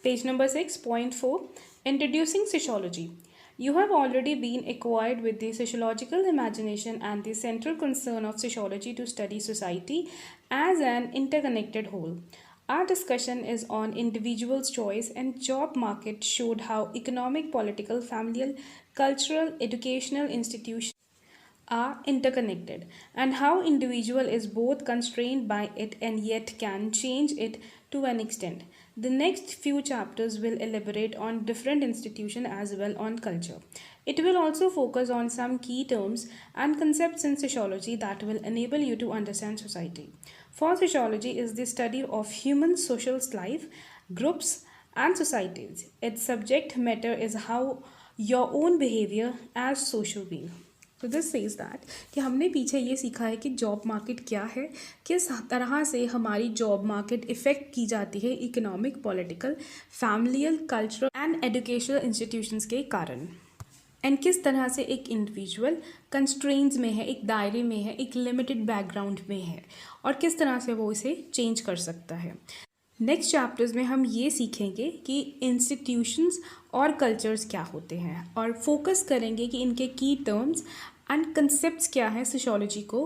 Page number 6.4, Introducing Sociology. You have already been acquainted with the sociological imagination and the central concern of sociology to study society as an interconnected whole. Our discussion is on individual's choice and job market showed how economic, political, familial, cultural, educational institutions are interconnected and how individual is both constrained by it and yet can change it to an extent. The next few chapters will elaborate on different institutions as well on culture. It will also focus on some key terms and concepts in sociology that will enable you to understand society. For sociology is the study of human social life, groups and societies. Its subject matter is how your own behavior as social being. तो this says that कि हमने पीछे ये सीखा है कि job market क्या है, किस तरह से हमारी जॉब मार्केट इफ़ेक्ट की जाती है economic, political, familial, cultural and educational institutions के कारण, एंड किस तरह से एक इंडिविजुअल कंस्ट्रेंट्स में है, एक दायरे में है, एक लिमिटेड बैकग्राउंड में है और किस तरह से वो इसे चेंज कर सकता है. नेक्स्ट चैप्टर्स में हम ये सीखेंगे कि इंस्टीट्यूशंस और कल्चर्स क्या होते हैं और फोकस करेंगे कि इनके की टर्म्स एंड कंसेप्ट्स क्या है सोशियोलॉजी को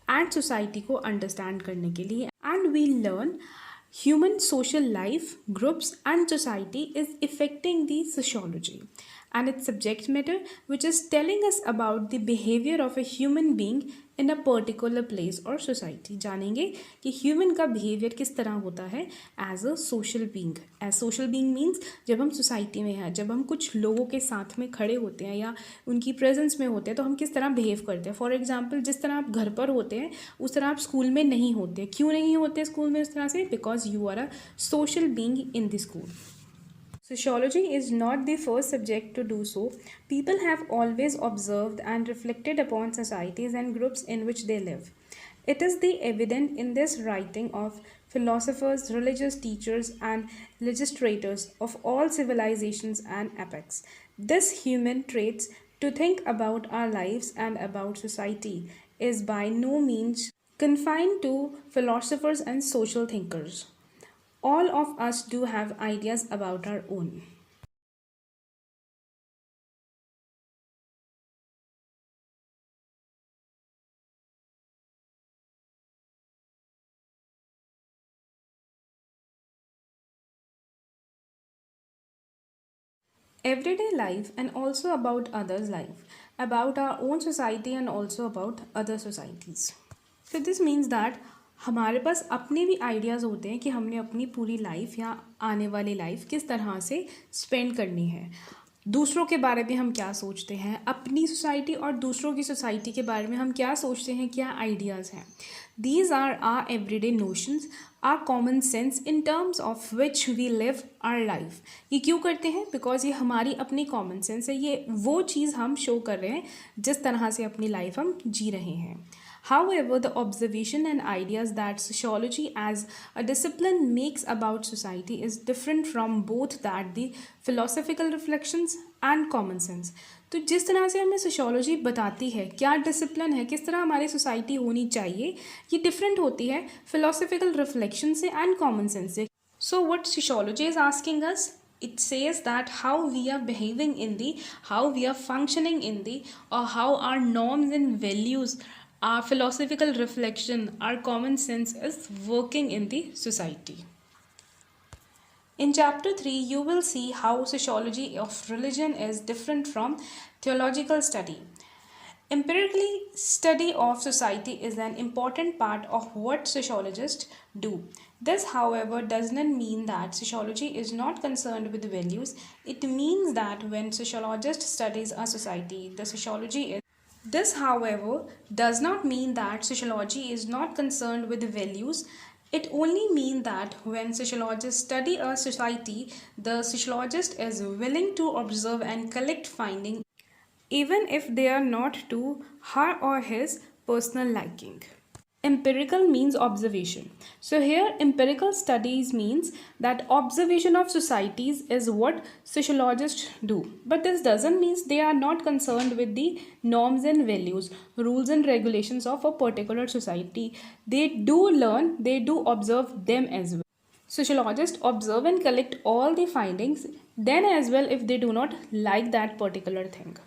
एंड सोसाइटी को अंडरस्टैंड करने के लिए. And we learn human social life, groups and society is affecting the sociology and its subject matter which is telling us about the behavior of a human being in a particular place or society. जानेंगे कि human का behavior किस तरह होता है as a social being. As social being means जब हम society में हैं, जब हम कुछ लोगों के साथ में खड़े होते हैं या उनकी presence में होते हैं तो हम किस तरह behave करते हैं. For example, जिस तरह आप घर पर होते हैं उस तरह आप स्कूल में नहीं होते. क्यों नहीं होते स्कूल में उस तरह से? Because you are a social being in the school. Sociology is not the first subject to do so. People have always observed and reflected upon societies and groups in which they live. It is the evident in this writing of philosophers, religious teachers, and legislators of all civilizations and epochs. This human traits to think about our lives and about society is by no means confined to philosophers and social thinkers. All of us do have ideas about our own. Everyday life and also about others' life, about our own society and also about other societies. So this means that हमारे पास अपने भी ideas होते हैं कि हमने अपनी पूरी life या आने वाली लाइफ किस तरह से स्पेंड करनी है. दूसरों के बारे में हम क्या सोचते हैं, अपनी सोसाइटी और दूसरों की सोसाइटी के बारे में हम क्या सोचते हैं, क्या आइडियाज़ हैं. These are are everyday notions, are common sense in terms of which we live our life. ये क्यों करते हैं? बिकॉज ये हमारी अपनी कॉमन सेंस है. ये वो चीज़ हम शो कर रहे हैं जिस तरह से अपनी लाइफ हम जी रहे हैं. However, the observation and ideas that sociology as a discipline makes about society is different from both that the philosophical reflections and common sense. तो जिस तरह से हमें सोशियोलॉजी बताती है क्या डिसिप्लिन है, किस तरह हमारी सोसाइटी होनी चाहिए, ये डिफरेंट होती है फिलोसफिकल रिफ्लेक्शन से एंड कॉमन सेंस से. So what sociology is asking us, it says that how we are behaving in the, how we are functioning in the, or how our norms and values, our philosophical reflection, our common sense is working in the society. In chapter 3, you will see how sociology of religion is different from theological study. Empirically, study of society is an important part of what sociologists do. This, however, does not mean that sociology is not concerned with values. It means that when sociologist studies a society, the sociology is. This, however, does not mean that sociology is not concerned with values. It only means that when sociologists study a society, the sociologist is willing to observe and collect findings, even if they are not to her or his personal liking. Empirical means observation. So here empirical studies means that observation of societies is what sociologists do. But this doesn't mean they are not concerned with the norms and values, rules and regulations of a particular society. They do learn, they do observe them as well. Sociologists observe and collect all the findings, then as well if they do not like that particular thing.